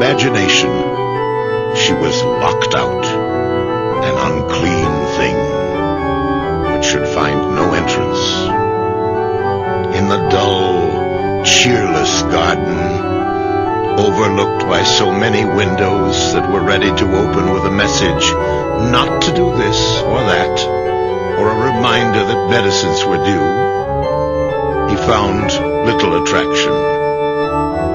imagination, she was locked out, an unclean thing, which should find no entrance. In the dull, cheerless garden, overlooked by so many windows that were ready to open with a message not to do this or that, or a reminder that medicines were due, he found little attraction.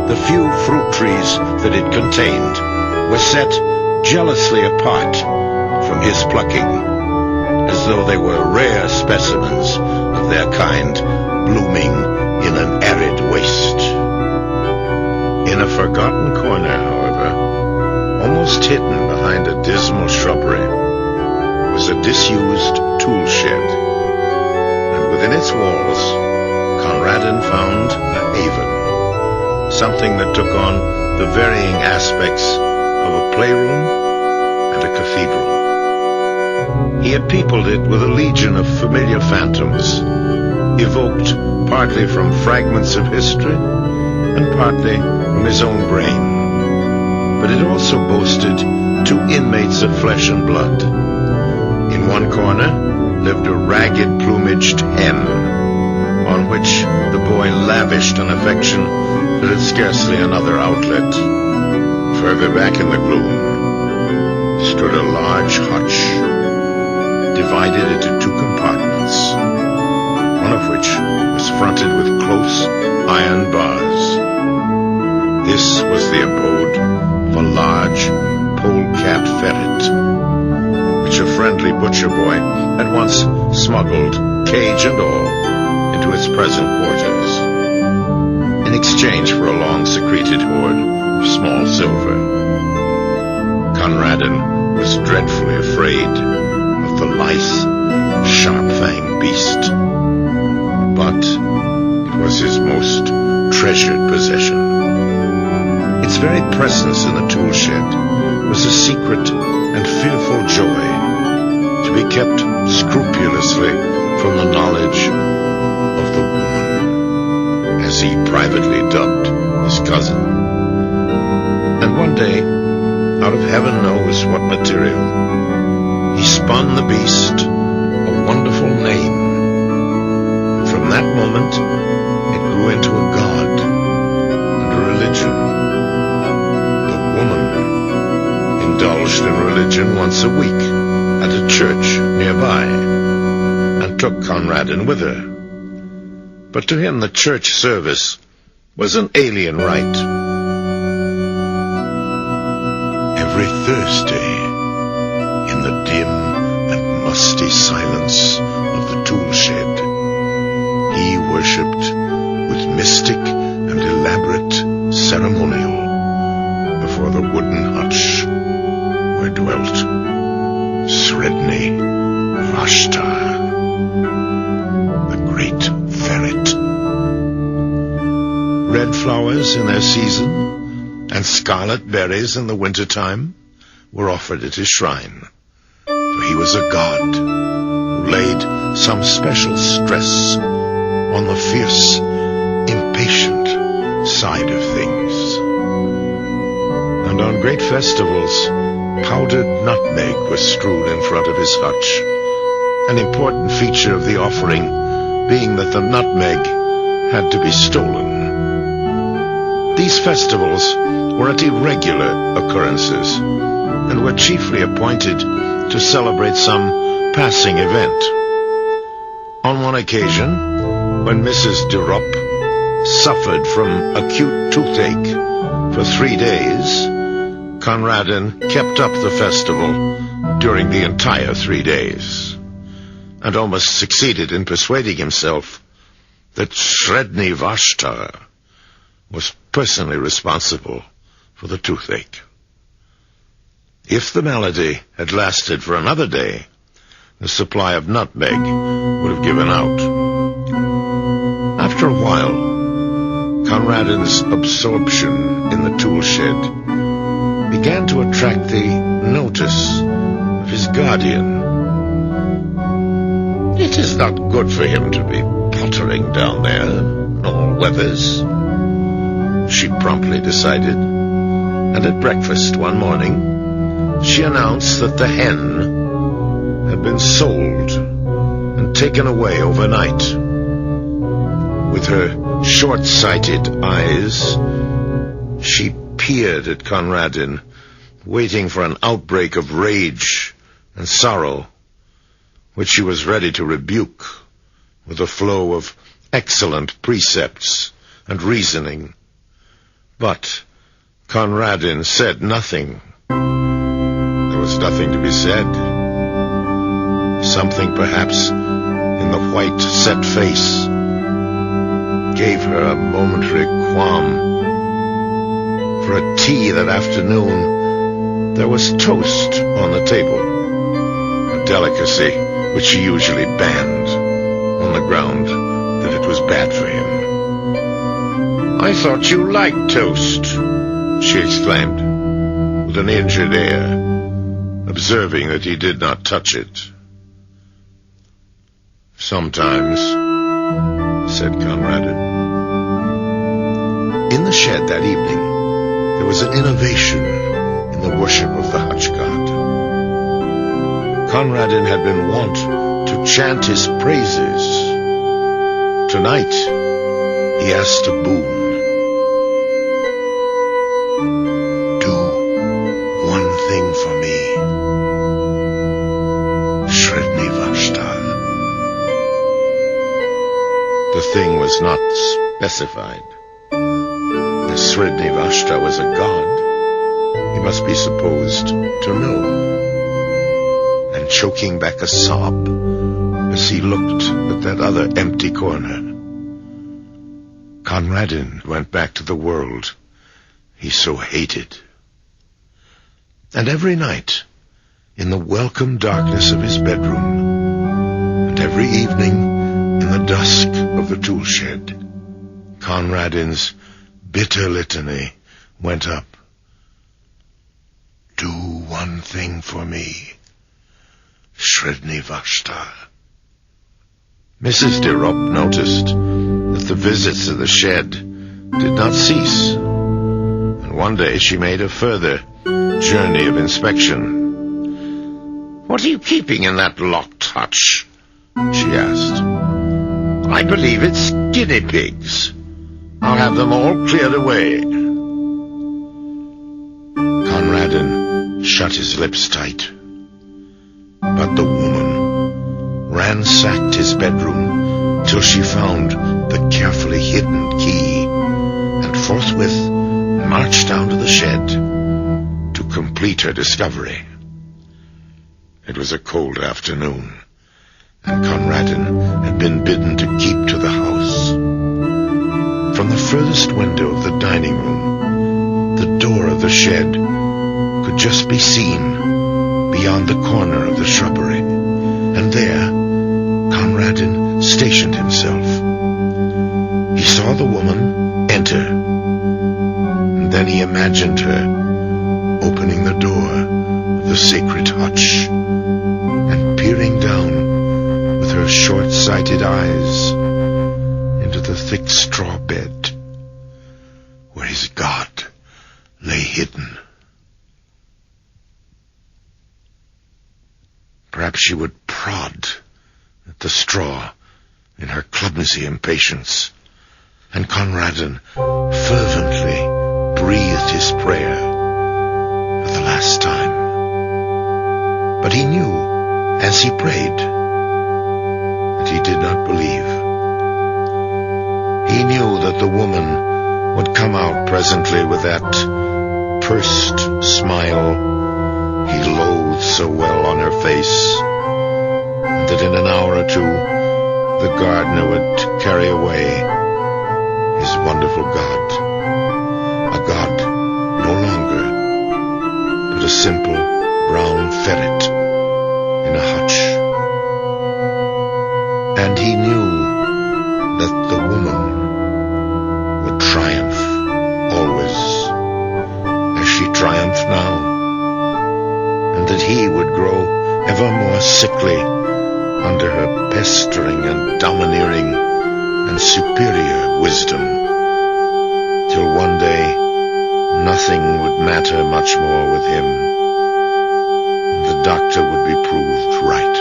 The few fruit trees that it contained were set jealously apart from his plucking, as though they were rare specimens of their kind blooming in an arid waste. In a forgotten corner, however, almost hidden behind a dismal shrubbery, was a disused tool shed, and within its walls Conradin found a haven, something that took on the varying aspects of a playroom and a cathedral. He had peopled it with a legion of familiar phantoms, evoked partly from fragments of history and partly from his own brain. But it also boasted 2 inmates of flesh and blood. In one corner lived a ragged plumaged hen, on which the boy lavished an affection that had scarcely another outlet. Further back in the gloom stood a large hutch, divided into 2 compartments, one of which was fronted with close iron bars. This was the abode of a large polecat ferret, which a friendly butcher boy had once smuggled, cage and all, into its present quarters, in exchange for a long-secreted hoard of small silver. Conradin was dreadfully afraid of the lithe, sharp-fanged beast, but it was his most treasured possession. Its very presence in the tool shed was a secret and fearful joy, to be kept scrupulously from the knowledge of the woman, as he privately dubbed his cousin. And one day, out of heaven knows what material, he spun the beast a wonderful name. And from that moment, it grew into a god and a religion. The woman indulged in religion once a week at a church nearby, and took Conradin with her. But to him the church service was an alien rite. Every Thursday, in the dim and musty silence of the tool shed, he worshipped with mystic and elaborate ceremonial before the wooden hutch where dwelt Sredni Vashtar, the great ferret. Red flowers in their season and scarlet berries in the winter-time were offered at his shrine, for he was a god who laid some special stress on the fierce, impatient side of things. And on great festivals, powdered nutmeg was strewn in front of his hutch, an important feature of the offering being that the nutmeg had to be stolen. These festivals were at irregular occurrences, and were chiefly appointed to celebrate some passing event. On one occasion, when Mrs. de Rupp suffered from acute toothache for 3 days, Conradin kept up the festival during the entire 3 days, and almost succeeded in persuading himself that Sredni Vashtar was personally responsible for the toothache. If the malady had lasted for another day, the supply of nutmeg would have given out. After a while, Conradin's absorption in the tool shed began to attract the notice of his guardian. It is not good for him to be pottering down there in all weathers, she promptly decided, And at breakfast one morning, she announced that the hen had been sold and taken away overnight. With her short-sighted eyes, she peered at Conradin, waiting for an outbreak of rage and sorrow, which she was ready to rebuke with a flow of excellent precepts and reasoning. But Conradin said nothing. There was nothing to be said. Something perhaps in the white set face gave her a momentary qualm. For at tea that afternoon there was toast on the table, a delicacy which she usually banned on the ground that it was bad for him. "I thought you liked toast," she exclaimed, with an injured air, observing that he did not touch it. "Sometimes," said Conradin. In the shed that evening, there was an innovation in the worship of the hutch god. Conradin had been wont to chant his praises. Tonight, he asked a boon. "Do one thing for me, Sredni Vashtar." The thing was not specified. As Sredni Vashtar was a god, he must be supposed to know. And choking back a sob as he looked at that other empty corner, Conradin went back to the world he so hated. And every night, in the welcome darkness of his bedroom, and every evening in the dusk of the tool shed, Conradin's bitter litany went up. "Do one thing for me, Sredni Vashtar." Mrs. de Ropp noticed that the visits to the shed did not cease, and one day she made a further journey of inspection. "What are you keeping in that locked hutch?" she asked. "I believe it's guinea pigs. I'll have them all cleared away." Conradin shut his lips tight. But the woman ransacked his bedroom till she found the carefully hidden key, and forthwith marched down to the shed to complete her discovery. It was a cold afternoon, and Conradin had been bidden to keep to the house. From the furthest window of the dining room, the door of the shed could just be seen beyond the corner of the shrubbery, and there Conradin stationed himself. He saw the woman enter, and then he imagined her opening the door of the sacred hutch and peering down with her short-sighted eyes into the thick straw bed where his god lay hidden. Perhaps she would prod at the straw in her clumsy impatience, and Conradin fervently breathed his prayer for the last time. But he knew, as he prayed, that he did not believe. He knew that the woman would come out presently with that pursed smile he loathed so well on her face, and that in an hour or two the gardener would carry away his wonderful god, a god no longer, but a simple brown ferret in a hutch. And he knew that the woman would triumph always, as she triumphed now, and that he would grow ever more sickly under her pestering and domineering and superior wisdom, till one day nothing would matter much more with him. The doctor would be proved right.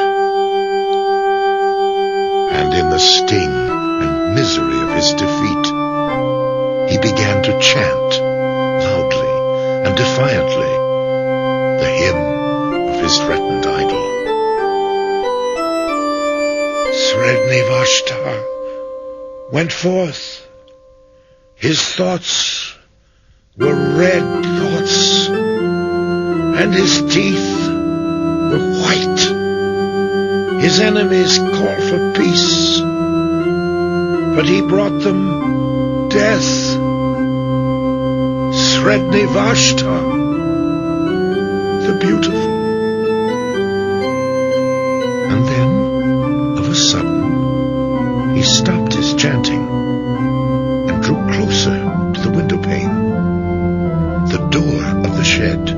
And in the sting and misery of his defeat, he began to chant loudly and defiantly the hymn of his threatened idol. Sredni Vashtar went forth. His thoughts were red thoughts, and his teeth were white. His enemies called for peace, but he brought them death. Sredni Vashtar, the beautiful. And then, of a sudden, he stopped his chanting and drew closer to the window pane. The door of the shed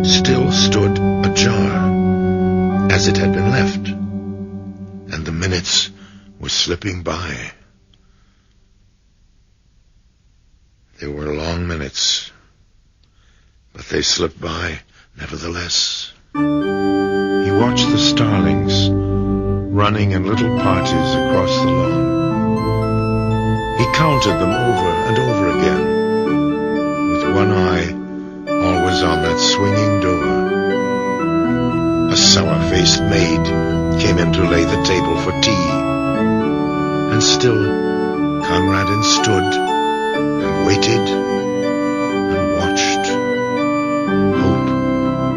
still stood ajar, as it had been left, and the minutes were slipping by. They were long minutes, but they slipped by nevertheless. He watched the starlings running in little parties across the lawn. He counted them over and over again, with one eye always on that swinging door. A sour-faced maid came in to lay the table for tea, and still Conradin stood and waited and watched. Hope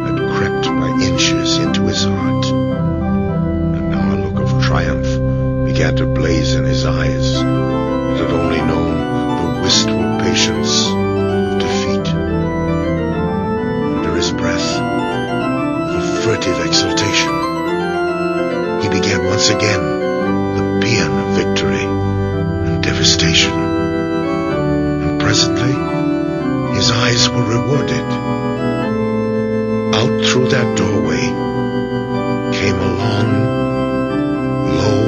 had crept by inches into his heart, and now a look of triumph began to blaze in his eyes that had only known the wistful patience of defeat. Under his breath, with a furtive exultation, he began once again the paean of victory and devastation. And presently, his eyes were rewarded. Out through that doorway came a long, low,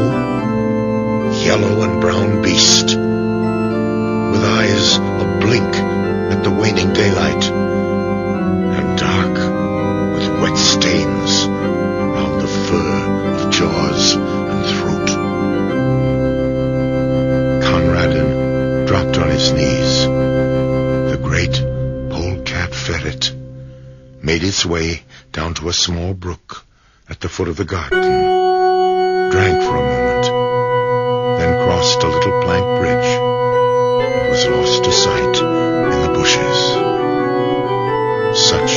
yellow and brown beast, with eyes a-blink at the waning daylight, and dark with wet stains around the fur of jaws and throat. Conradin dropped on his knees. The great polecat ferret made its way down to a small brook at the foot of the garden, drank for a moment, then crossed a little plank bridge and was lost to sight in the bushes. Such